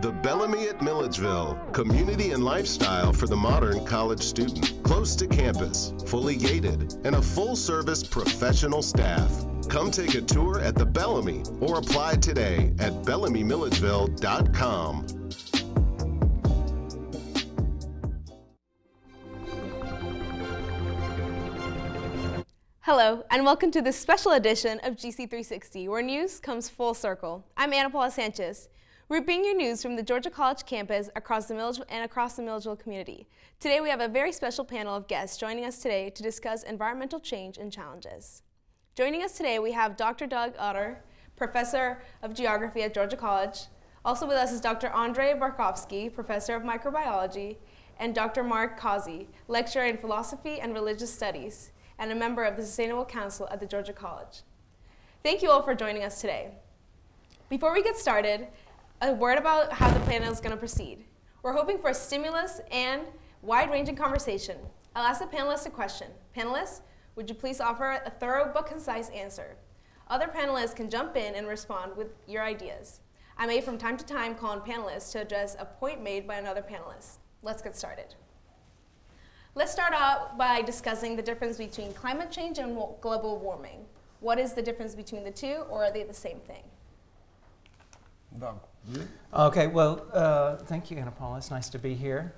The Bellamy at Milledgeville, community and lifestyle for the modern college student. Close to campus, fully gated, and a full-service professional staff. Come take a tour at the Bellamy or apply today at bellamymilledgeville.com. Hello, and welcome to this special edition of GC360, where news comes full circle. I'm Ana Paula Sanchez. We're bringing you news from the Georgia College campus across the Milledgeville community. Today we have a very special panel of guests joining us today to discuss environmental change and challenges. Joining us today we have Dr. Doug Otter, Professor of Geography at Georgia College. Also with us is Dr. Andrei Barkovsky, Professor of Microbiology, and Dr. Mark Causey, Lecturer in Philosophy and Religious Studies, and a member of the Sustainable Council at the Georgia College. Thank you all for joining us today. Before we get started, a word about how the panel is going to proceed. We're hoping for a stimulus and wide-ranging conversation. I'll ask the panelists a question. Panelists, would you please offer a thorough but concise answer? Other panelists can jump in and respond with your ideas. I may from time to time call on panelists to address a point made by another panelist. Let's get started. Let's start out by discussing the difference between climate change and global warming. What is the difference between the two, or are they the same thing? Doug. Okay, well, thank you, Ana Paula. It's nice to be here.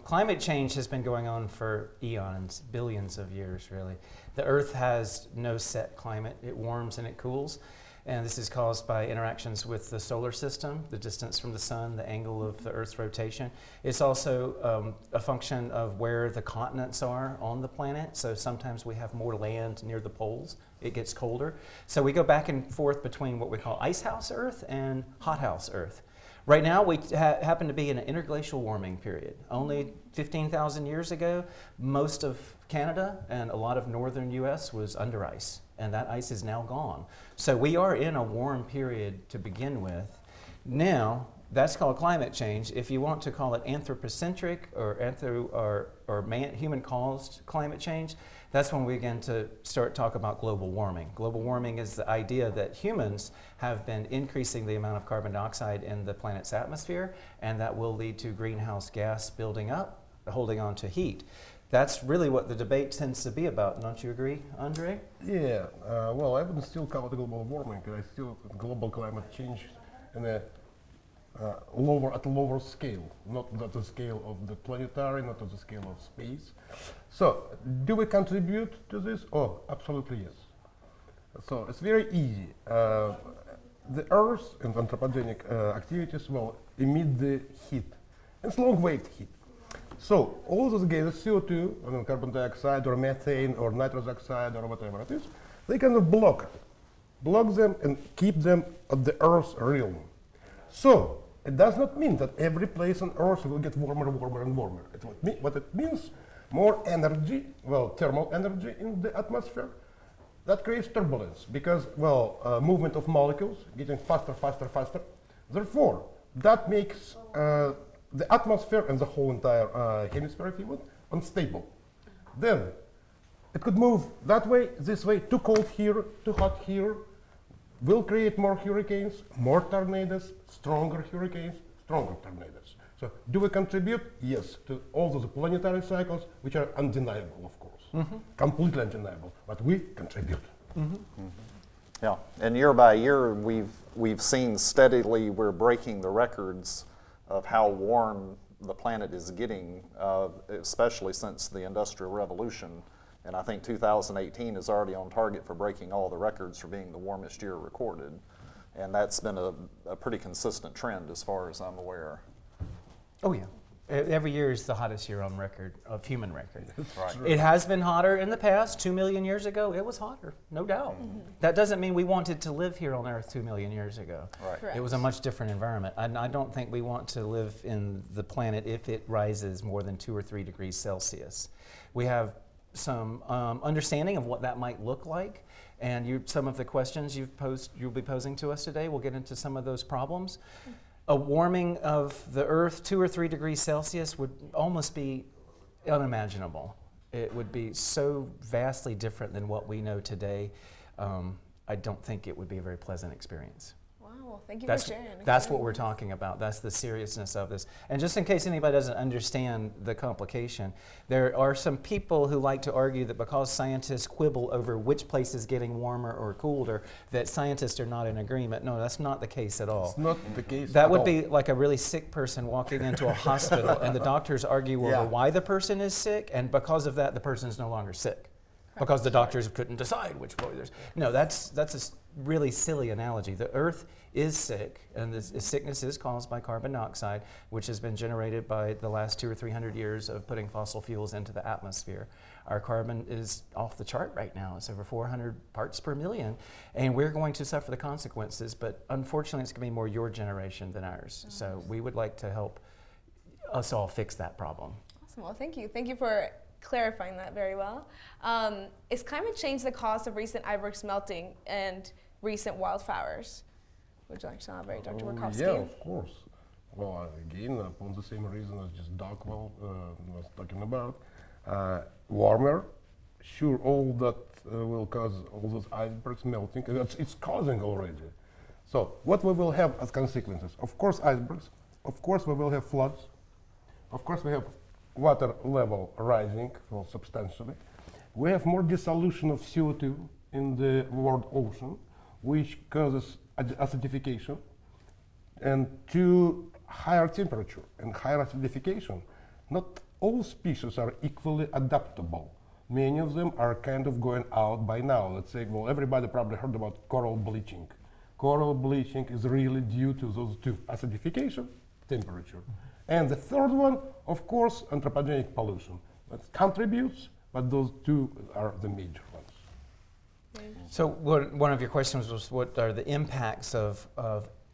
Climate change has been going on for eons, billions of years, really. The Earth has no set climate. It warms and it cools. And this is caused by interactions with the solar system, the distance from the sun, the angle of the Earth's rotation. It's also a function of where the continents are on the planet. So sometimes we have more land near the poles. It gets colder. So we go back and forth between what we call icehouse Earth and hothouse Earth. Right now, we happen to be in an interglacial warming period. Only 15,000 years ago, most of Canada and a lot of northern US was under ice, and that ice is now gone. So we are in a warm period to begin with. Now, that's called climate change. If you want to call it anthropocentric or human-caused climate change, that's when we begin to start talk about global warming. Global warming is the idea that humans have been increasing the amount of carbon dioxide in the planet's atmosphere, and that will lead to greenhouse gas building up, holding on to heat. That's really what the debate tends to be about. Don't you agree, Andre? Yeah, well, I would still call it global warming. I still global climate change in a at a lower scale, not at the scale of the planetary, not at the scale of space. So, do we contribute to this? Oh, absolutely yes. So it's very easy. The Earth and anthropogenic activities will emit the heat. It's long-wave heat. So all those gases, CO2, carbon dioxide, or methane, or nitrous oxide, or whatever it is, they kind of block them and keep them at the Earth's realm. So it does not mean that every place on Earth will get warmer, warmer, and warmer. What it means, more energy, well, thermal energy in the atmosphere. That creates turbulence because, well, movement of molecules getting faster, faster, faster. Therefore, that makes the atmosphere and the whole entire hemisphere, if you would, unstable. Then it could move that way, this way, too cold here, too hot here, will create more hurricanes, more tornadoes, stronger hurricanes, stronger tornadoes. So do we contribute? Yes, to all those planetary cycles, which are undeniable, of course, completely undeniable, but we contribute. Yeah, and year by year, we've seen steadily we're breaking the records of how warm the planet is getting, especially since the Industrial Revolution. And I think 2018 is already on target for breaking all the records for being the warmest year recorded. And that's been a pretty consistent trend as far as I'm aware. Oh yeah. Every year is the hottest year on record, of human record. Right. It has been hotter in the past. 2 million years ago, it was hotter, no doubt. That doesn't mean we wanted to live here on Earth 2 million years ago. Right. Correct. It was a much different environment. And I don't think we want to live in the planet if it rises more than 2 or 3 degrees Celsius. We have some understanding of what that might look like, and some of the questions you'll be posing to us today will get into some of those problems. A warming of the Earth 2 or 3 degrees Celsius would almost be unimaginable. It would be so vastly different than what we know today. I don't think it would be a very pleasant experience. Wow, well, thank you That's, for sharing. that's what we're talking about. That's the seriousness of this. And just in case anybody doesn't understand the complication, there are some people who like to argue that because scientists quibble over which place is getting warmer or colder, that scientists are not in agreement. No, that's not the case at all. It's not the case That at would all. be like a really sick person walking into a hospital and the doctors argue over Yeah. why the person is sick, and because of that, the person is no longer sick. Because the doctors couldn't decide which way there's. No, that's a really silly analogy. The Earth is sick, and this sickness is caused by carbon dioxide, which has been generated by the last 200 or 300 years of putting fossil fuels into the atmosphere. Our carbon is off the chart right now. It's over 400 parts per million, and we're going to suffer the consequences, but unfortunately it's going to be more your generation than ours. So we would like to help us all fix that problem. Awesome. Well, thank you. Thank you for clarifying that very well. Is climate change the cause of recent icebergs melting and recent wildfires? Would you like to elaborate, Dr. Burkowski? Yeah, of course. Well, again, upon the same reason as just Dockwell was talking about, warmer, sure, all that will cause all those icebergs melting. It's causing already. So what we will have as consequences? Of course, icebergs. Of course, we will have floods. Of course, we have water level rising substantially. We have more dissolution of CO2 in the world ocean, which causes acidification, and to higher temperature and higher acidification. Not all species are equally adaptable. Many of them are kind of going out by now. Let's say, well, everybody probably heard about coral bleaching. Coral bleaching is really due to those two, acidification, temperature. And the third one, of course, anthropogenic pollution. That contributes, but those two are the major ones. So one of your questions was, what are the impacts of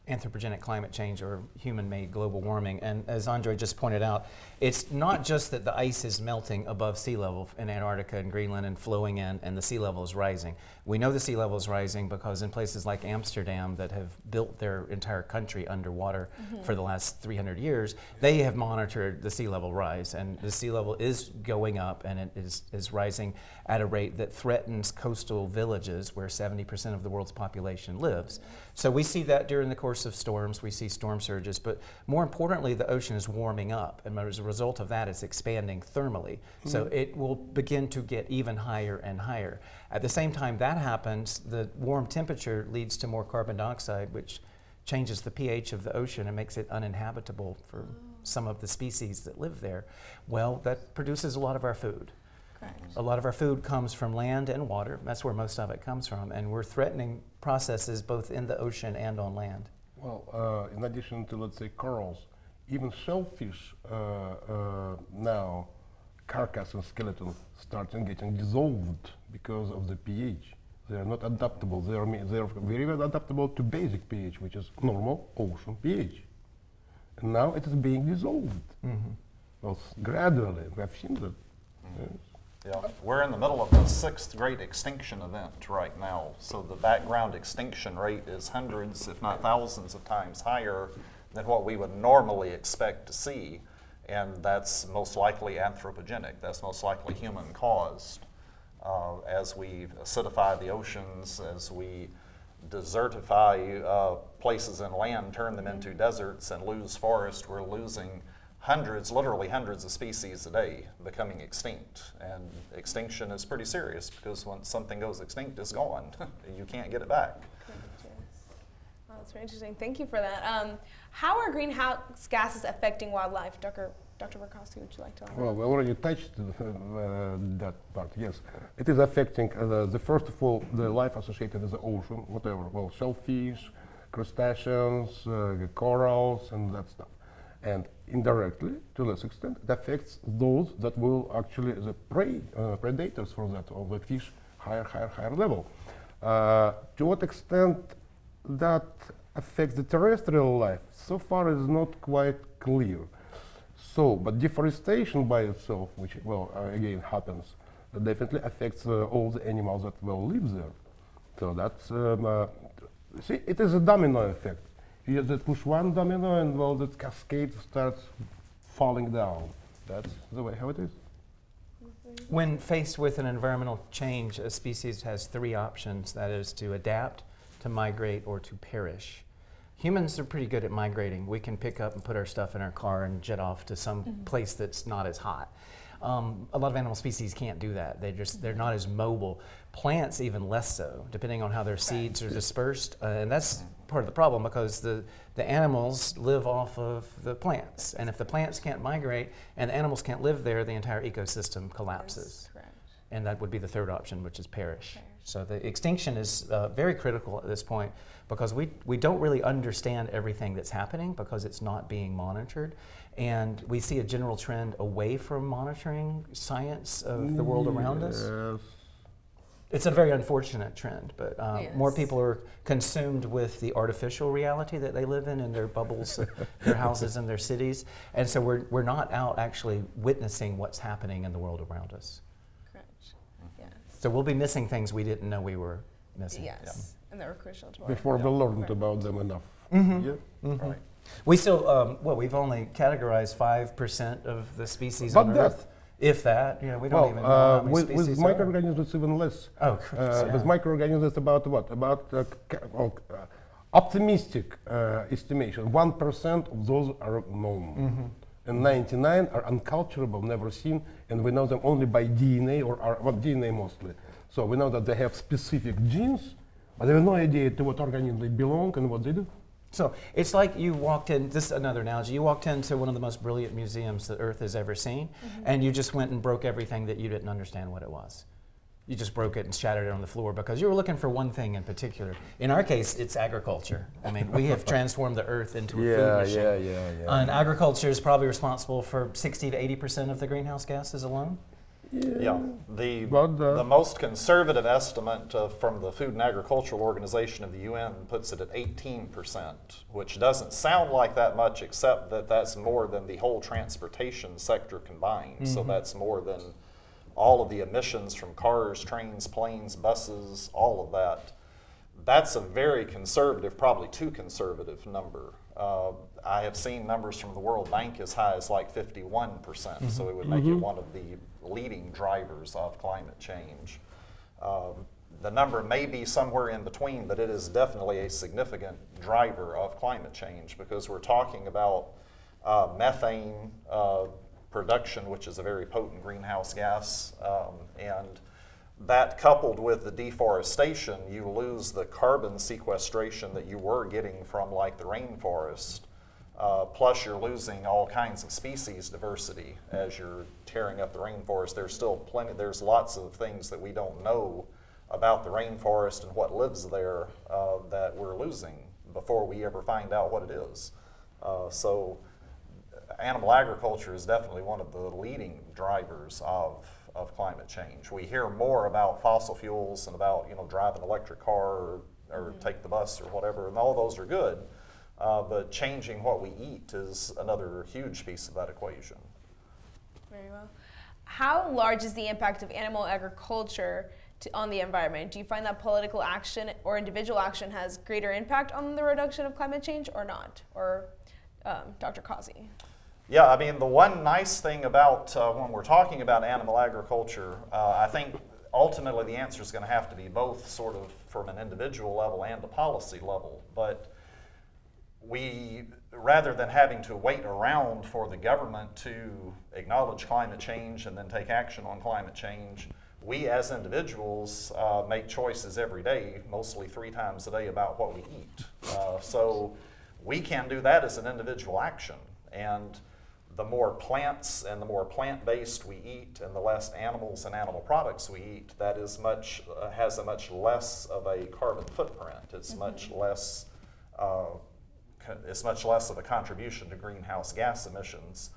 anthropogenic climate change or human-made global warming? And as Andre just pointed out, it's not just that the ice is melting above sea level in Antarctica and Greenland and flowing in, and the sea level is rising. We know the sea level is rising because in places like Amsterdam that have built their entire country underwater for the last 300 years, they have monitored the sea level rise, and the sea level is going up, and it is rising at a rate that threatens coastal villages where 70% of the world's population lives. So we see that during the course of storms, we see storm surges, but more importantly, the ocean is warming up, and as a result of that, it's expanding thermally. So it will begin to get even higher and higher. At the same time that happens, the warm temperature leads to more carbon dioxide, which changes the pH of the ocean and makes it uninhabitable for some of the species that live there. Well, that produces a lot of our food. Correct. A lot of our food comes from land and water. That's where most of it comes from, and we're threatening processes both in the ocean and on land. Well, in addition to, let's say, corals, even shellfish now, carcass and skeleton starting getting dissolved because of the pH. They are not adaptable. They are very well adaptable to basic pH, which is normal ocean pH. And now it is being dissolved. Well, gradually, we have seen that. Yes. Yeah, we're in the middle of the 6th great extinction event right now. So the background extinction rate is hundreds, if not thousands of times higher than what we would normally expect to see. And that's most likely anthropogenic. That's most likely human caused. As we acidify the oceans, as we desertify places in land, turn them into deserts and lose forest, we're losing hundreds, literally hundreds of species a day becoming extinct. And extinction is pretty serious because once something goes extinct, it's gone. You can't get it back. Well, that's very interesting. Thank you for that. How are greenhouse gases affecting wildlife? Dr. Burkowski, would you like to elaborate? Well, we already touched that part, yes. It is affecting, first of all, the life associated with the ocean, whatever, well, shellfish, crustaceans, corals, and that stuff. And indirectly, to a less extent, it affects those that will actually, the prey, predators for that, or the fish, higher level. To what extent that affects the terrestrial life, so far is not quite clear. So, but deforestation by itself, which, well, again, happens, definitely affects all the animals that will live there. So that's, see, it is a domino effect. You just push one domino and, well, that cascade starts falling down. That's the way how it is. When faced with an environmental change, a species has 3 options. That is to adapt, to migrate, or to perish. Humans are pretty good at migrating. We can pick up and put our stuff in our car and jet off to some place that's not as hot. A lot of animal species can't do that. They're not as mobile. Plants even less so, depending on how their seeds are dispersed. And that's part of the problem, because the animals live off of the plants. And if the plants can't migrate and the animals can't live there, the entire ecosystem collapses. Correct. And that would be the third option, which is perish. So the extinction is very critical at this point, because we don't really understand everything that's happening because it's not being monitored. And we see a general trend away from monitoring science of the world around us. Yes. It's a very unfortunate trend, but more Yes. people are consumed with the artificial reality that they live in their bubbles, their houses and their cities. And so we're not out actually witnessing what's happening in the world around us. Correct. Yes. So we'll be missing things we didn't know we were missing. Yes. And they were crucial to our Before we learned about them enough. Yeah. Right. We still, we've only categorized 5% of the species But on that- Earth, if that. You know, we don't even know how many with species there are. microorganisms, it's even less. Oh, correct. With microorganisms, it's about what? About optimistic estimation. 1% of those are known, and 99 are uncalculable, never seen, and we know them only by DNA or DNA mostly. So we know that they have specific genes, but we have no idea to what organism they belong and what they do. So it's like you walked in, this is another analogy, you walked into one of the most brilliant museums that Earth has ever seen, and you just went and broke everything that you didn't understand what it was. You just broke it and shattered it on the floor because you were looking for one thing in particular. In our case, it's agriculture. I mean, we have transformed the Earth into a food machine. And agriculture is probably responsible for 60 to 80% of the greenhouse gases alone. Yeah, But, the most conservative estimate from the Food and Agricultural Organization of the UN puts it at 18%, which doesn't sound like that much, except that that's more than the whole transportation sector combined. So that's more than all of the emissions from cars, trains, planes, buses, all of that. That's a very conservative, probably too conservative number. I have seen numbers from the World Bank as high as like 51%, so it would make it one of the leading drivers of climate change. The number may be somewhere in between, but it is definitely a significant driver of climate change, because we're talking about methane production, which is a very potent greenhouse gas, and that coupled with the deforestation, you lose the carbon sequestration that you were getting from like the rainforest. Plus you're losing all kinds of species diversity as you're tearing up the rainforest. There's lots of things that we don't know about the rainforest and what lives there that we're losing before we ever find out what it is. So animal agriculture is definitely one of the leading drivers of climate change. We hear more about fossil fuels and about drive an electric car or take the bus or whatever, and all those are good. But changing what we eat is another huge piece of that equation. Very well. How large is the impact of animal agriculture on the environment? Do you find that political action or individual action has greater impact on the reduction of climate change or not? Or Dr. Causey? Yeah, I mean, the one nice thing about when we're talking about animal agriculture, I think ultimately the answer is going to have to be both sort of from an individual level and a policy level. But we, rather than having to wait around for the government to acknowledge climate change and then take action on climate change, we as individuals make choices every day, mostly 3 times a day, about what we eat. So we can do that as an individual action. And the more plants and the more plant-based we eat and the less animals and animal products we eat, that is has a much less of a carbon footprint. It's much less of a contribution to greenhouse gas emissions,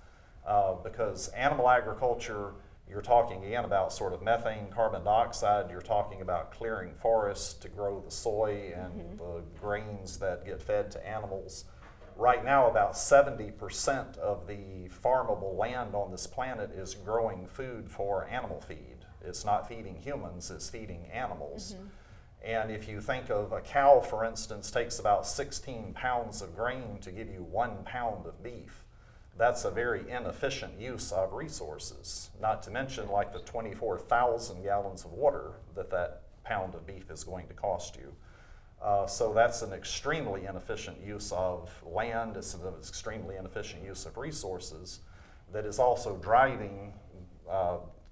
because animal agriculture, you're talking again about sort of methane, carbon dioxide, you're talking about clearing forests to grow the soy and the grains that get fed to animals. Right now, about 70% of the farmable land on this planet is growing food for animal feed. It's not feeding humans, it's feeding animals. And if you think of a cow, for instance, takes about 16 pounds of grain to give you 1 pound of beef. That's a very inefficient use of resources, not to mention like the 24,000 gallons of water that pound of beef is going to cost you. So that's an extremely inefficient use of land, it's an extremely inefficient use of resources that is also driving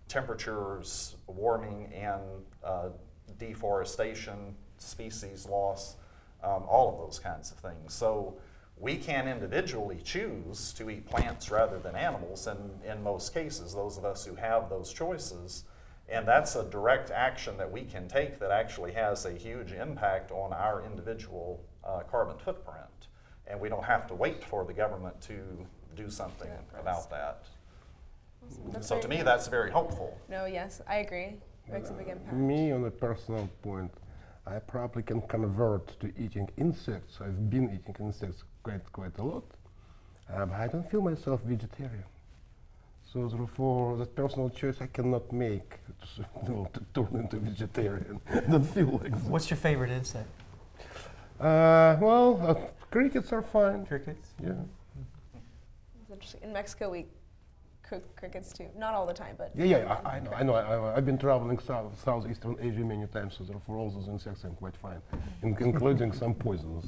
temperatures, warming, and deforestation, species loss, all of those kinds of things. So we can individually choose to eat plants rather than animals, and in most cases, those of us who have those choices, and that's a direct action that we can take that actually has a huge impact on our individual carbon footprint. And we don't have to wait for the government to do something about that. So to me, that's very hopeful. No, yes, I agree. It makes a big impact. Me, on a personal point, I probably can convert to eating insects. I've been eating insects quite a lot, but I don't feel myself vegetarian. So therefore, that personal choice I cannot make to turn into vegetarian. I don't feel like that. What's your favorite insect? Crickets are fine. Crickets? Yeah. It's interesting. In Mexico, we cook crickets too. Not all the time, but I know. I've been traveling Southeastern Asia many times, so therefore all those insects I'm quite fine, including some poisons.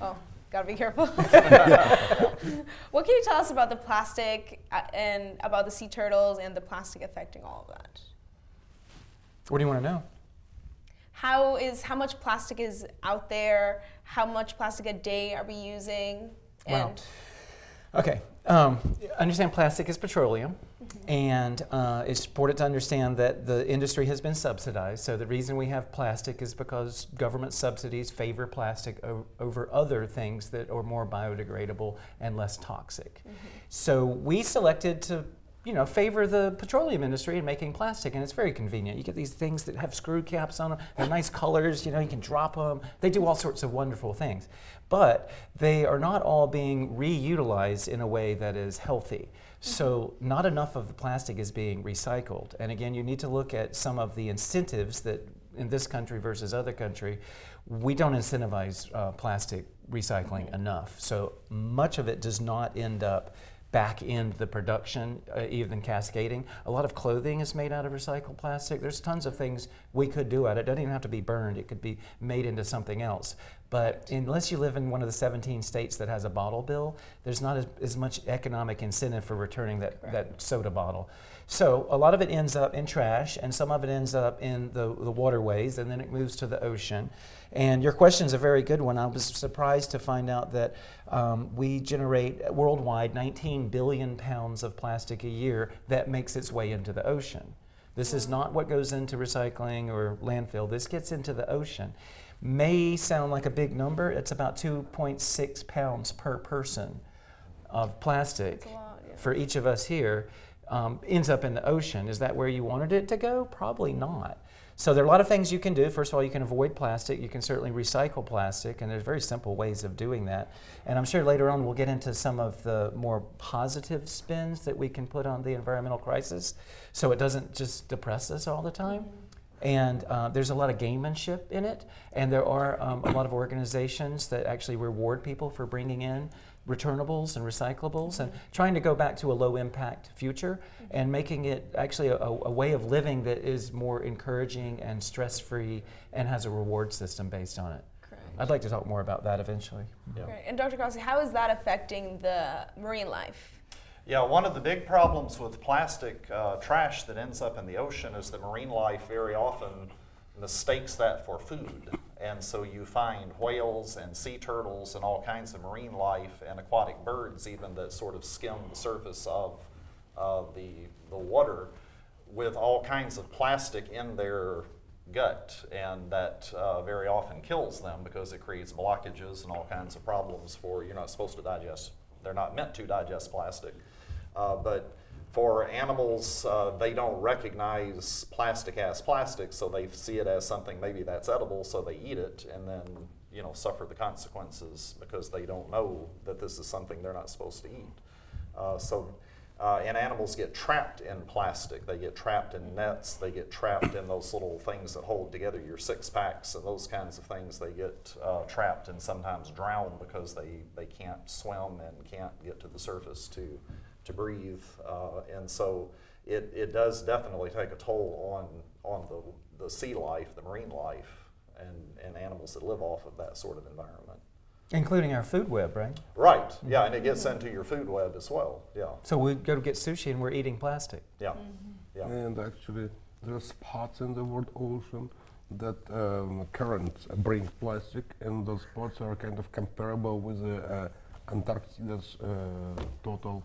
Oh, gotta be careful. What can you tell us about the plastic and about the sea turtles and the plastic affecting all of that? What do you want to know? How much plastic is out there? How much plastic a day are we using? Wow. Okay. Understand plastic is petroleum, and it's important to understand that the industry has been subsidized. So the reason we have plastic is because government subsidies favor plastic over other things that are more biodegradable and less toxic. So we selected to favor the petroleum industry in making plastic, and it's very convenient. You get these things that have screw caps on them, they're nice colors, you can drop them. They do all sorts of wonderful things. But they are not all being reutilized in a way that is healthy. So not enough of the plastic is being recycled. And again, you need to look at some of the incentives that in this country versus other country, we don't incentivize plastic recycling enough. So much of it does not end up back in the production, even cascading. A lot of clothing is made out of recycled plastic. There's tons of things we could do at it. It doesn't even have to be burned. It could be made into something else. But unless you live in one of the 17 states that has a bottle bill, there's not as much economic incentive for returning that soda bottle. So a lot of it ends up in trash, and some of it ends up in the waterways, and then it moves to the ocean. And your question is a very good one. I was surprised to find out that we generate worldwide 19 billion pounds of plastic a year that makes its way into the ocean. This is not what goes into recycling or landfill. This gets into the ocean. May sound like a big number. It's about 2.6 pounds per person of plastic for each of us here. Ends up in the ocean. Is that where you wanted it to go? Probably not. So there are a lot of things you can do. First of all, you can avoid plastic. You can certainly recycle plastic, and there's very simple ways of doing that. And I'm sure later on we'll get into some of the more positive spins that we can put on the environmental crisis, so it doesn't just depress us all the time. And there's a lot of gamemanship in it, and there are a lot of organizations that actually reward people for bringing in returnables and recyclables and trying to go back to a low impact future and making it actually a way of living that is more encouraging and stress free and has a reward system based on it. Correct. I'd like to talk more about that eventually. Yeah. Great. And Dr. Crossley, how is that affecting the marine life? Yeah, one of the big problems with plastic trash that ends up in the ocean is that marine life very often mistakes that for food. And so you find whales and sea turtles and all kinds of marine life and aquatic birds even that sort of skim the surface of the water with all kinds of plastic in their gut, and that very often kills them because it creates blockages and all kinds of problems for, you're not supposed to digest, they're not meant to digest plastic. But for animals, they don't recognize plastic as plastic, so they see it as something maybe that's edible, so they eat it and then suffer the consequences because they don't know that this is something they're not supposed to eat. And animals get trapped in plastic. They get trapped in nets. They get trapped in those little things that hold together your six-packs and those kinds of things. They get trapped and sometimes drown because they can't swim and can't get to the surface to breathe. And so it does definitely take a toll on the sea life, the marine life. and animals that live off of that sort of environment. Including our food web, right? Right, yeah, and it gets into your food web as well, yeah. So we go to get sushi and we're eating plastic. Yeah, yeah. And actually, there are spots in the world ocean that currents bring plastic, and those spots are kind of comparable with Antarctica's total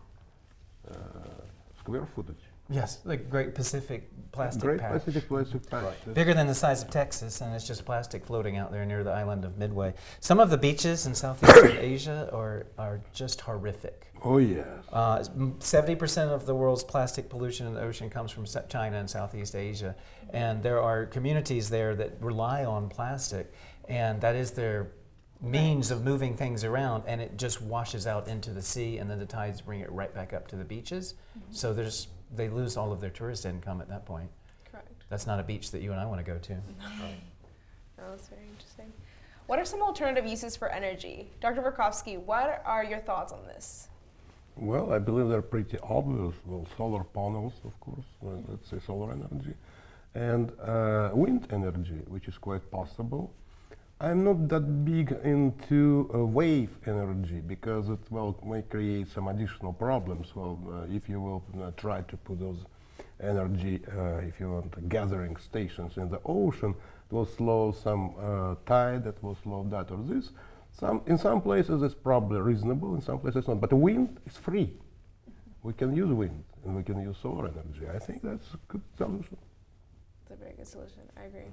square footage. Yes, the Great Pacific Plastic Great Patch. Pacific plastic patch. Right. Bigger than the size of Texas, and it's just plastic floating out there near the island of Midway. Some of the beaches in Southeast Asia are just horrific. Oh yes. 70% of the world's plastic pollution in the ocean comes from China and Southeast Asia, and there are communities there that rely on plastic, and that is their means of moving things around, and it just washes out into the sea, and then the tides bring it right back up to the beaches. So they lose all of their tourist income at that point. Correct. That's not a beach that you and I want to go to. Oh, that's very interesting. What are some alternative uses for energy? Dr. Verkhovsky, what are your thoughts on this? Well, I believe they're pretty obvious. Well, solar panels, of course, let's say solar energy, and wind energy, which is quite possible. I'm not that big into wave energy because it may create some additional problems. Well, if you will try to put those energy, if you want, gathering stations in the ocean, it will slow some tide, that will slow that or this. In some places it's probably reasonable, in some places not. But wind is free. We can use wind and we can use solar energy. I think that's a good solution. That's a very good solution. I agree.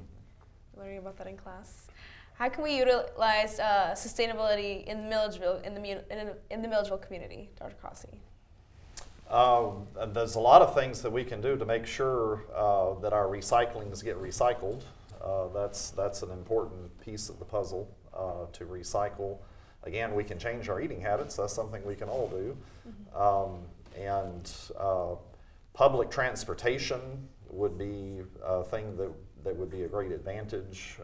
Learning about that in class. How can we utilize sustainability in Milledgeville, in the Milledgeville community, Dr. Crossie? There's a lot of things that we can do to make sure that our recyclings get recycled. That's an important piece of the puzzle, to recycle. Again, we can change our eating habits. That's something we can all do. And public transportation would be a thing that would be a great advantage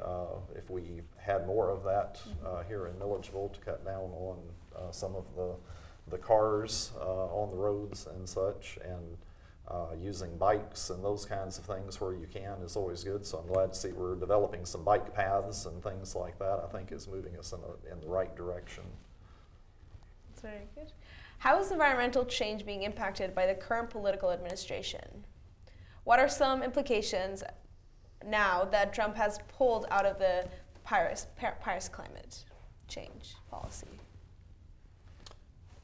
if we had more of that here in Milledgeville to cut down on some of the cars on the roads and such, and using bikes and those kinds of things where you can is always good. So I'm glad to see we're developing some bike paths and things like that. I think is moving us in the right direction. That's very good. How is environmental change being impacted by the current political administration? What are some implications now that Trump has pulled out of the Paris climate change policy?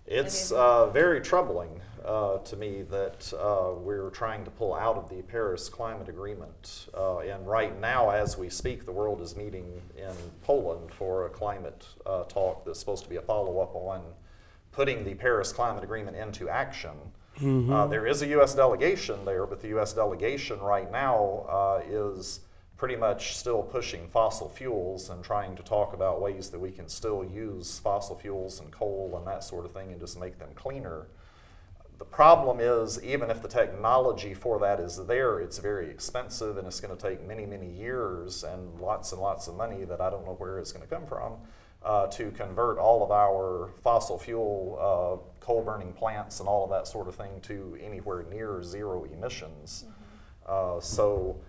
It's very troubling to me that we're trying to pull out of the Paris Climate Agreement. And right now, as we speak, the world is meeting in Poland for a climate talk that's supposed to be a follow-up on putting the Paris Climate Agreement into action. There is a U.S. delegation there, but the U.S. delegation right now is pretty much still pushing fossil fuels and trying to talk about ways that we can still use fossil fuels and coal and that sort of thing and just make them cleaner. The problem is, even if the technology for that is there, it's very expensive and it's going to take many, many years and lots of money that I don't know where it's going to come from to convert all of our fossil fuel coal burning plants and all of that sort of thing to anywhere near zero emissions. So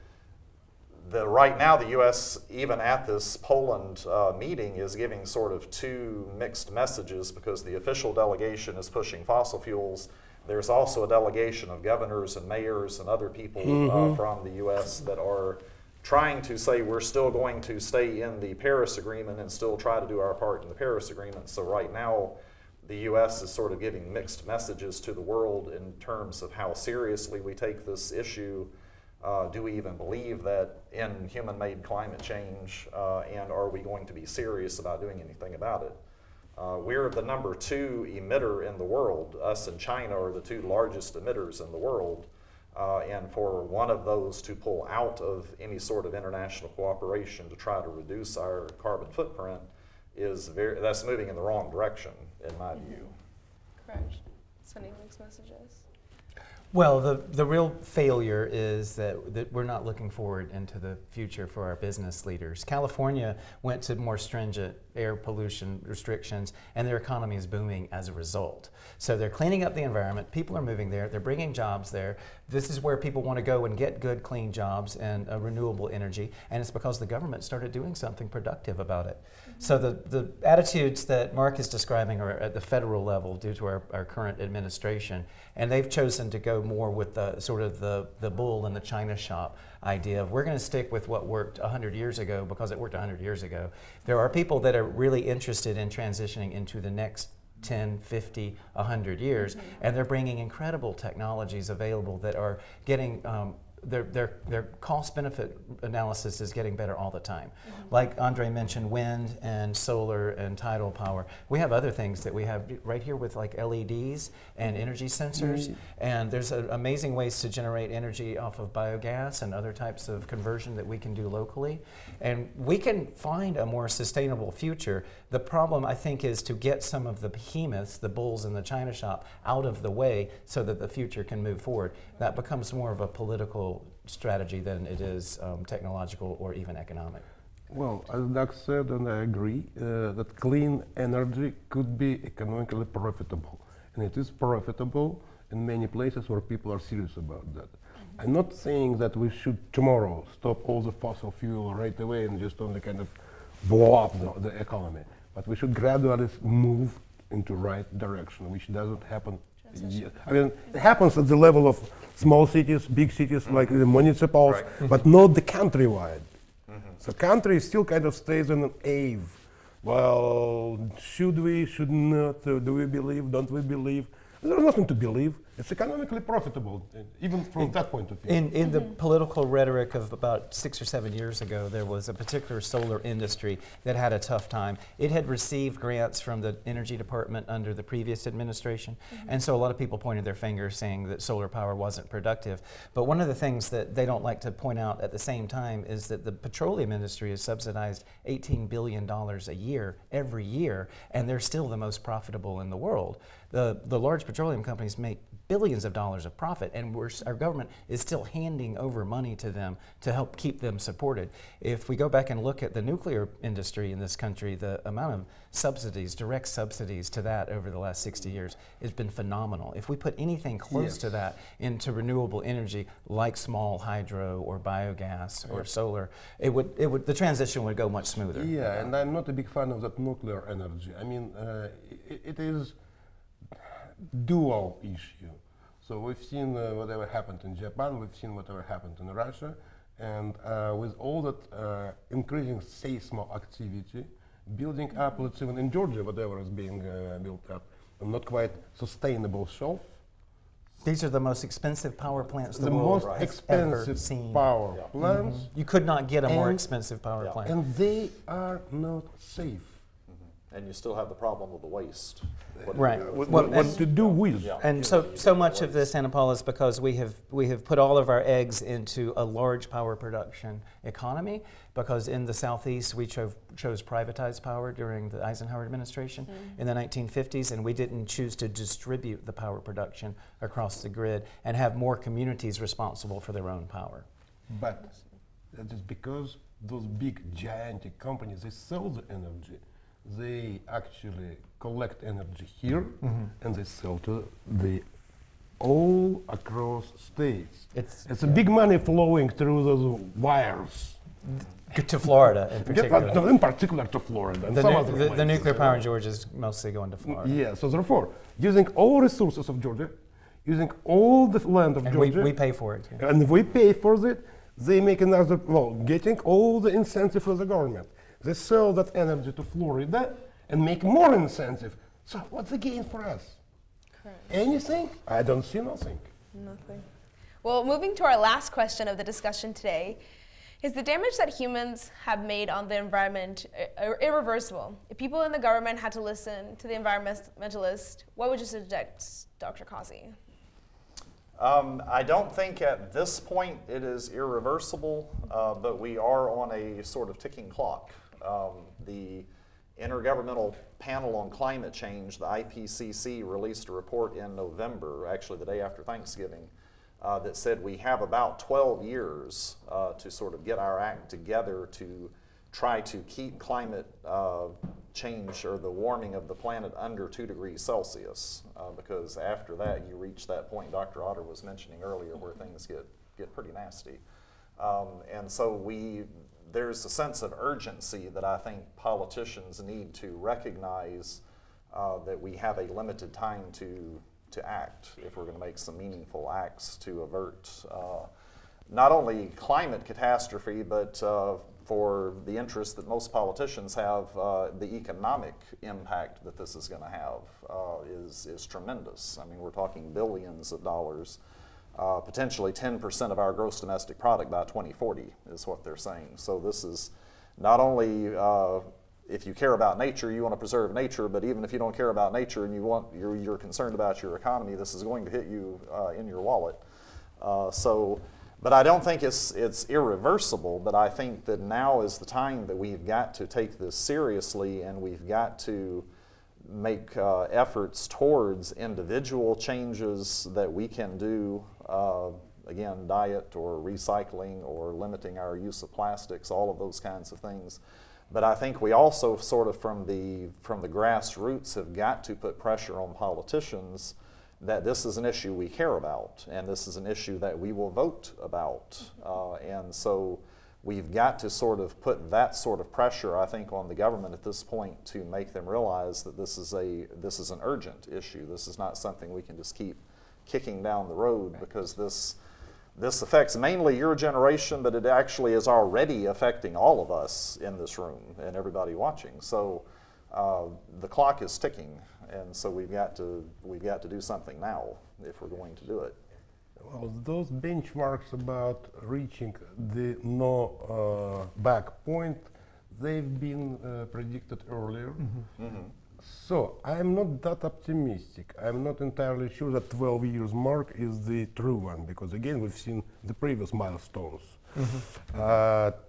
right now the U.S., even at this Poland meeting, is giving sort of two mixed messages because the official delegation is pushing fossil fuels. There's also a delegation of governors and mayors and other people from the U.S. that are trying to say we're still going to stay in the Paris Agreement and still try to do our part in the Paris Agreement. So right now, the U.S. is sort of giving mixed messages to the world in terms of how seriously we take this issue. Do we even believe that in human-made climate change, and are we going to be serious about doing anything about it? We're the number 2 emitter in the world. Us and China are the 2 largest emitters in the world. And for one of those to pull out of any sort of international cooperation to try to reduce our carbon footprint that's moving in the wrong direction, in my view. Correct. Sending mixed messages. Well, the real failure is that we're not looking forward into the future for our business leaders. California went to more stringent air pollution restrictions, and their economy is booming as a result. So they're cleaning up the environment, people are moving there, they're bringing jobs there. This is where people want to go and get good, clean jobs and renewable energy, and it's because the government started doing something productive about it. So the attitudes that Mark is describing are at the federal level due to our current administration, and they've chosen to go more with the sort of the bull in the china shop idea of we're going to stick with what worked 100 years ago because it worked 100 years ago. There are people that are really interested in transitioning into the next 10, 50, 100 years, and they're bringing incredible technologies available that are getting their cost-benefit analysis is getting better all the time. Like Andre mentioned, wind and solar and tidal power. We have other things that we have right here with like LEDs and energy sensors, and there's amazing ways to generate energy off of biogas and other types of conversion that we can do locally. And we can find a more sustainable future. The problem, I think, is to get some of the behemoths, the bulls in the china shop, out of the way so that the future can move forward. That becomes more of a political strategy than it is technological or even economic. Well, as Doug said, and I agree, that clean energy could be economically profitable. And it is profitable in many places where people are serious about that. I'm not saying that we should tomorrow stop all the fossil fuel right away and just only kind of blow up the economy. But we should gradually move into right direction, which doesn't happen yet. I mean, it happens at the level of small cities, big cities like the municipals, but not the countrywide. So country still kind of stays in an ave. Well, should we, should not, do we believe, don't we believe? There's nothing to believe. It's economically profitable, even from that point of view. In the political rhetoric of about 6 or 7 years ago, there was a particular solar industry that had a tough time. It had received grants from the Energy Department under the previous administration, and so a lot of people pointed their fingers saying that solar power wasn't productive. But one of the things that they don't like to point out at the same time is that the petroleum industry is subsidized $18 billion a year, every year, and they're still the most profitable in the world. The large petroleum companies make billions of dollars of profit, and our government is still handing over money to them to help keep them supported. If we go back and look at the nuclear industry in this country, the amount of subsidies, direct subsidies to that over the last 60 years has been phenomenal. If we put anything close to that into renewable energy like small hydro or biogas or solar, the transition would go much smoother. Yeah, and I'm not a big fan of that nuclear energy. I mean, it is dual issue. So we've seen whatever happened in Japan, we've seen whatever happened in Russia, and with all that increasing seismo activity, building up, let's say in Georgia, whatever is being built up, a not quite sustainable shelf. These are the most expensive power plants The most expensive power plants. You could not get a more expensive power plant. And they are not safe. And you still have the problem with the waste. Right. What to do with? And so much of this, Anna Paula, is because we have put all of our eggs into a large power production economy, because in the Southeast we chose privatized power during the Eisenhower administration in the 1950s, and we didn't choose to distribute the power production across the grid and have more communities responsible for their own power. But that is because those big gigantic companies, they sell the energy. They actually collect energy here and they sell to the all across states. It's a big money flowing through those wires. To Florida in particular. In particular to Florida. And the nuclear power in Georgia is mostly going to Florida. Yeah, so therefore, using all resources of Georgia, using all the land of Georgia. We pay for it. Yeah. And we pay for it, they make another, getting all the incentive for the government. They sell that energy to Florida and make more incentive. So what's the gain for us? Correct. Anything? I don't see nothing. Nothing. Well, moving to our last question of the discussion today, is the damage that humans have made on the environment irreversible? If people in the government had to listen to the environmentalist, what would you suggest, Dr. Causey? I don't think at this point it is irreversible, but we are on a sort of ticking clock. The Intergovernmental Panel on Climate Change, the IPCC, released a report in November, actually the day after Thanksgiving, that said we have about 12 years to sort of get our act together to try to keep climate change or the warming of the planet under 2 degrees Celsius, because after that you reach that point Dr. Otter was mentioning earlier where things get pretty nasty. And so there's a sense of urgency that I think politicians need to recognize that we have a limited time to act if we're going to make some meaningful acts to avert not only climate catastrophe, but for the interest that most politicians have, the economic impact that this is going to have is tremendous. I mean, we're talking billions of dollars, potentially 10% of our gross domestic product by 2040 is what they're saying. So this is not only, if you care about nature, you want to preserve nature, but even if you don't care about nature and you're concerned about your economy, this is going to hit you in your wallet. But I don't think it's irreversible, but I think that now is the time that we've got to take this seriously, and we've got to make efforts towards individual changes that we can do, again, diet or recycling or limiting our use of plastics, all of those kinds of things. But I think we also sort of from the grassroots have got to put pressure on politicians that this is an issue we care about, and this is an issue that we will vote about. And so we've got to sort of put that sort of pressure, I think, on the government at this point to make them realize that this is an urgent issue. This is not something we can just keep kicking down the road, because this affects mainly your generation, but it actually is already affecting all of us in this room and everybody watching. So the clock is ticking. And so we've got to do something now if we're going to do it. Well, those benchmarks about reaching the no back point, they've been predicted earlier. Mm-hmm. Mm-hmm. So I'm not that optimistic. I'm not entirely sure that 12 years mark is the true one, because again, we've seen the previous milestones. Mm-hmm.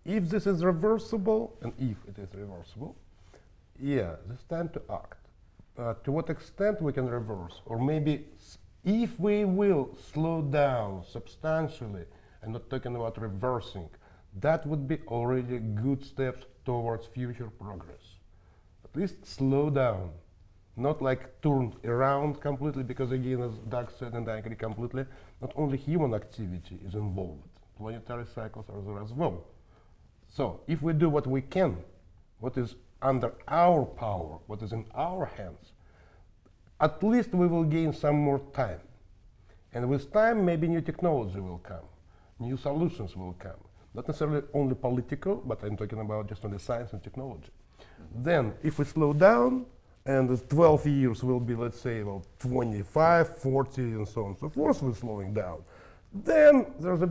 If this is reversible, and if it is reversible, yeah, it's time to act. To what extent we can reverse, or maybe if we will slow down substantially, and not talking about reversing, that would be already good steps towards future progress. At least slow down, not like turn around completely, because again, as Doug said, and I agree completely, not only human activity is involved, planetary cycles are there as well. So if we do what we can, what is under our power, what is in our hands, at least we will gain some more time. And with time, maybe new technology will come, new solutions will come. Not necessarily only political, but I'm talking about just only science and technology. Then, if we slow down, and the 12 years will be, let's say, well, 25, 40, and so on and so forth, we're slowing down, then there's a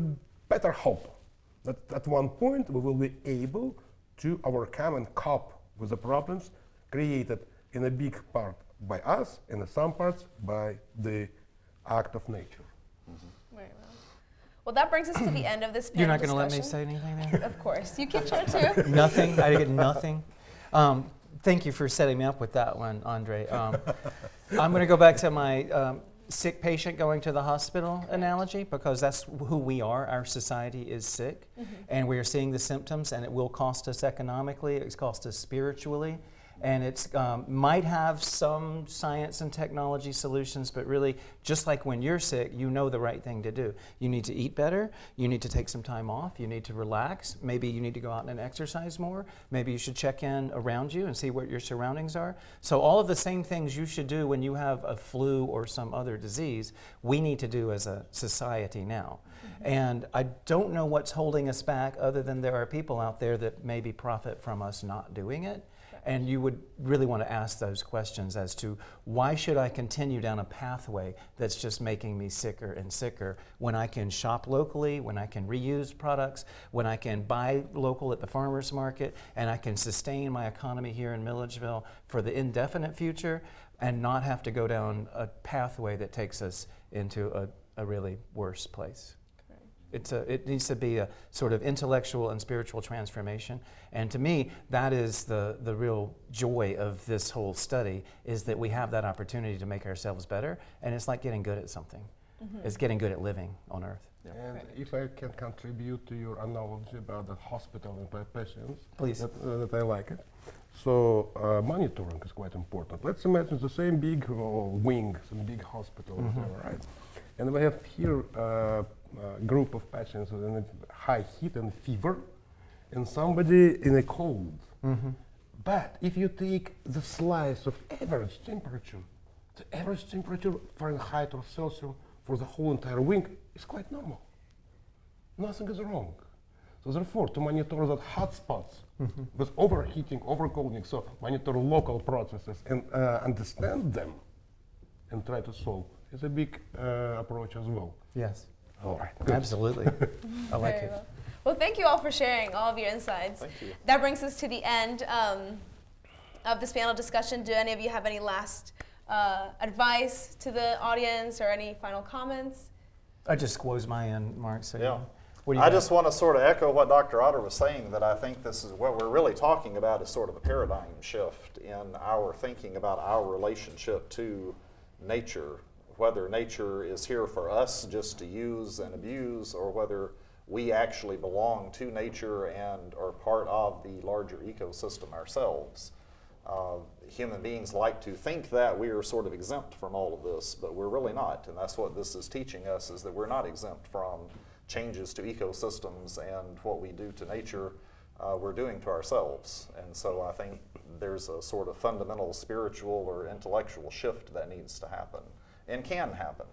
better hope that at one point we will be able to overcome and cope with the problems created in a big part by us, and in some parts by the act of nature. Mm-hmm. Very well. Well, that brings us to the end of this panel. You're not going to let me say anything there? Of course. You can share too. Nothing? I get nothing? Thank you for setting me up with that one, Andre. I'm going to go back to my sick patient going to the hospital analogy, because that's who we are. Our society is sick, mm-hmm. and we are seeing the symptoms, and it will cost us economically, it's cost us spiritually, and it's might have some science and technology solutions, but really, just like when you're sick, you know the right thing to do. You need to eat better, you need to take some time off, you need to relax, maybe you need to go out and exercise more, maybe you should check in around you and see what your surroundings are. So all of the same things you should do when you have a flu or some other disease, we need to do as a society now. Mm-hmm. And I don't know what's holding us back, other than there are people out there that maybe profit from us not doing it. And you would really want to ask those questions as to, why should I continue down a pathway that's just making me sicker and sicker, when I can shop locally, when I can reuse products, when I can buy local at the farmer's market, and I can sustain my economy here in Milledgeville for the indefinite future, and not have to go down a pathway that takes us into a really worse place. It needs to be a sort of intellectual and spiritual transformation. And to me, that is the real joy of this whole study, is that we have that opportunity to make ourselves better. And it's like getting good at something. is getting good at living on Earth. And if I can contribute to your analogy about the hospital and patients, Please. that I like it. So monitoring is quite important. Let's imagine the same big wing, some big hospital, whatever, right? And we have here a group of patients with high heat and fever, and somebody in a cold. But if you take the slice of average temperature, the average temperature Fahrenheit or Celsius for the whole entire wing is quite normal. Nothing is wrong. So therefore, to monitor that hot spots with overheating, overcooling, so monitor local processes and understand them and try to solve is a big approach as well. Yes. All right. Good. Absolutely. I like Very it. well. Well, thank you all for sharing all of your insights. Thank you. That brings us to the end of this panel discussion. Do any of you have any last advice to the audience or any final comments? I just squoze my end, Mark. So Yeah. what do you I got? just want to sort of echo what Dr. Otter was saying, that I think this is what we're really talking about is sort of a paradigm shift in our thinking about our relationship to nature, whether nature is here for us just to use and abuse, or whether we actually belong to nature and are part of the larger ecosystem ourselves. Human beings like to think that we are sort of exempt from all of this, but we're really not, and that's what this is teaching us, is that we're not exempt from changes to ecosystems, and what we do to nature, we're doing to ourselves. And so I think there's a sort of fundamental spiritual or intellectual shift that needs to happen, and can happen.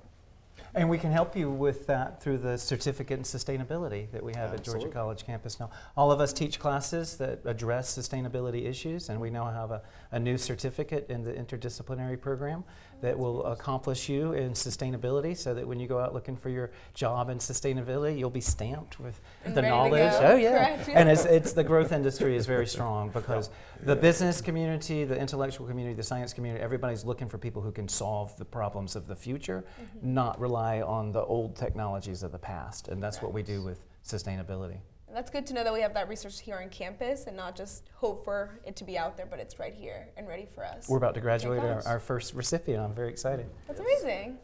And we can help you with that through the certificate in sustainability that we have at Absolutely. Georgia College campus now. All of us teach classes that address sustainability issues, and we now have a new certificate in the interdisciplinary program that will accomplish you in sustainability, so that when you go out looking for your job in sustainability, you'll be stamped with And the ready to knowledge. go. Oh yeah, Correct. and it's the growth industry is very strong, because the business community, the intellectual community, the science community, everybody's looking for people who can solve the problems of the future, not rely on the old technologies of the past. And that's what we do with sustainability. That's good to know that we have that research here on campus and not just hope for it to be out there, but it's right here and ready for us. We're about to graduate Thank our first recipient. I'm very excited. That's amazing.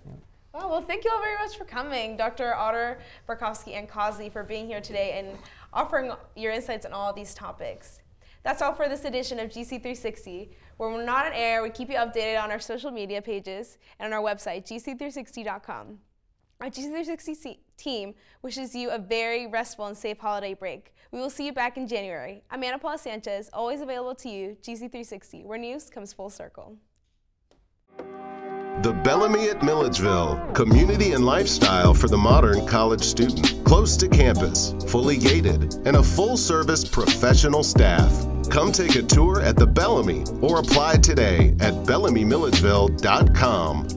Wow, well, thank you all very much for coming, Dr. Otter, Barkowski, and Causey, for being here today and offering your insights on all of these topics. That's all for this edition of GC360. When we're not on air, we keep you updated on our social media pages and on our website, gc360.com. Our GC360 team wishes you a very restful and safe holiday break. We will see you back in January. I'm Ana Paula Sanchez, always available to you, GC360, where news comes full circle. The Bellamy at Milledgeville, community and lifestyle for the modern college student. Close to campus, fully gated, and a full-service professional staff. Come take a tour at the Bellamy or apply today at bellamymilledgeville.com.